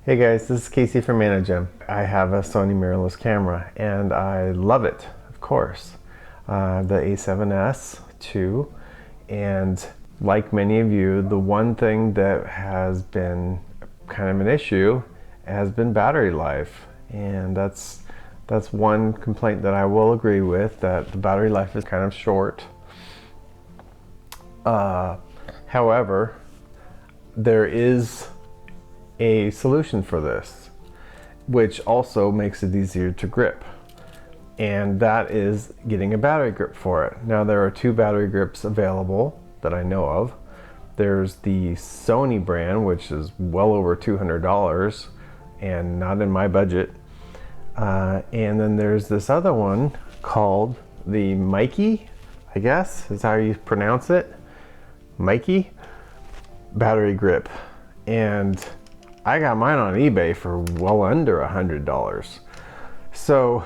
Hey guys, this is Casey from Managem. I have a Sony mirrorless camera and I love it, of course. The A7S II, and like many of you, the one thing that has been kind of an issue has been battery life. And that's one complaint that I will agree with, that the battery life is kind of short. However, there is a solution for this, which also makes it easier to grip, and that is getting a battery grip for it. Now, there are two battery grips available that I know of. There's the Sony brand, which is well over $200 and not in my budget, and then there's this other one called the Meike, I guess is how you pronounce it, Meike Battery Grip, and I got mine on eBay for well under $100. So,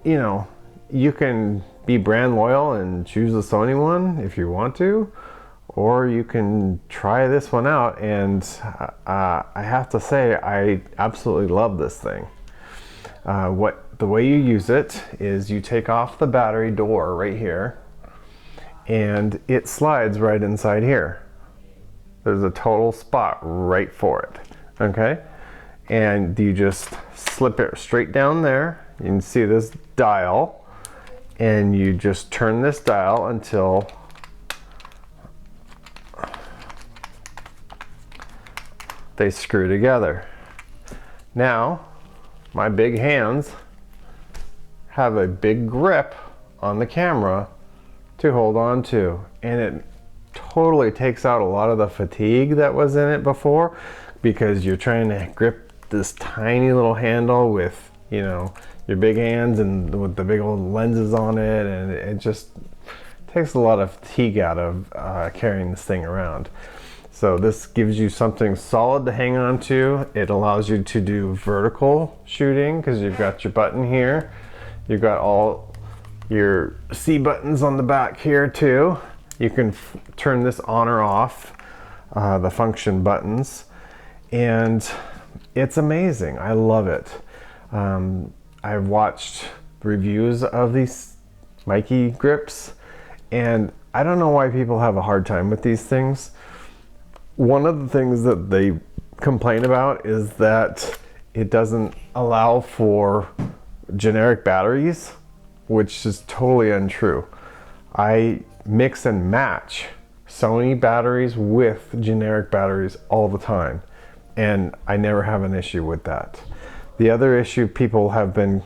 you know, you can be brand loyal and choose the Sony one if you want to, or you can try this one out. And I have to say, I absolutely love this thing. The way you use it is you take off the battery door right here, and it slides right inside here. There's a total spot right for it, okay? And you just slip it straight down there. You can see this dial, and you just turn this dial until they screw together. Now, my big hands have a big grip on the camera to hold on to, and it totally takes out a lot of the fatigue that was in it before, because you're trying to grip this tiny little handle with, you know, your big hands and with the big old lenses on it, and it just takes a lot of fatigue out of carrying this thing around. So this gives you something solid to hang on to. It allows you to do vertical shooting because you've got your button here. You've got all your C buttons on the back here too. You can turn this on or off, the function buttons, and it's amazing. I love it. I've watched reviews of these Meike grips, and I don't know why people have a hard time with these things. One of the things that they complain about is that it doesn't allow for generic batteries, which is totally untrue. I mix and match Sony batteries with generic batteries all the time, and I never have an issue with that. The other issue people have been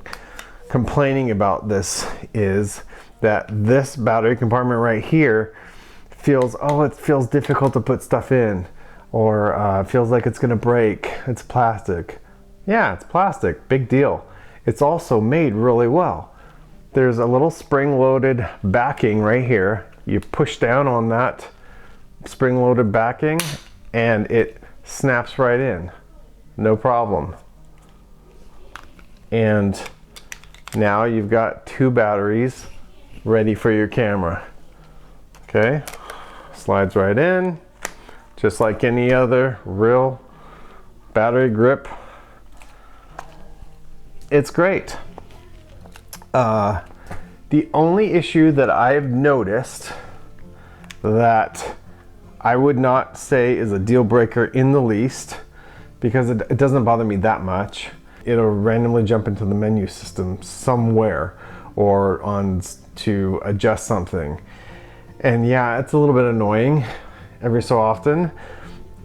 complaining about this is that this battery compartment right here feels difficult to put stuff in, or feels like it's gonna break. It's plastic. Yeah, it's plastic, big deal. It's also made really well. There's a little spring-loaded backing right here. You push down on that spring-loaded backing and it snaps right in, no problem. And now you've got two batteries ready for your camera. Okay, slides right in, just like any other real battery grip. It's great. The only issue that I've noticed that I would not say is a deal breaker in the least, because it doesn't bother me that much. It'll randomly jump into the menu system somewhere or on to adjust something. And yeah, it's a little bit annoying every so often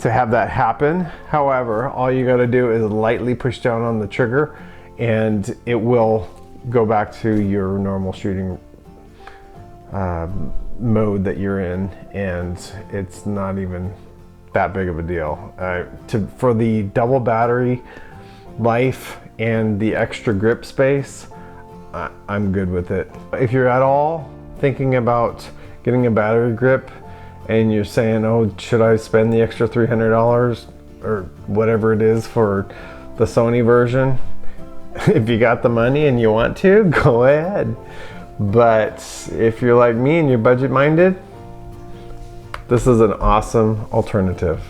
to have that happen. However, all you gotta do is lightly push down on the trigger and it will go back to your normal shooting mode that you're in, and it's not even that big of a deal. For the double battery life and the extra grip space, I'm good with it. If you're at all thinking about getting a battery grip and you're saying, oh, should I spend the extra $300 or whatever it is for the Sony version? If you got the money and you want to, go ahead. But if you're like me and you're budget minded, this is an awesome alternative.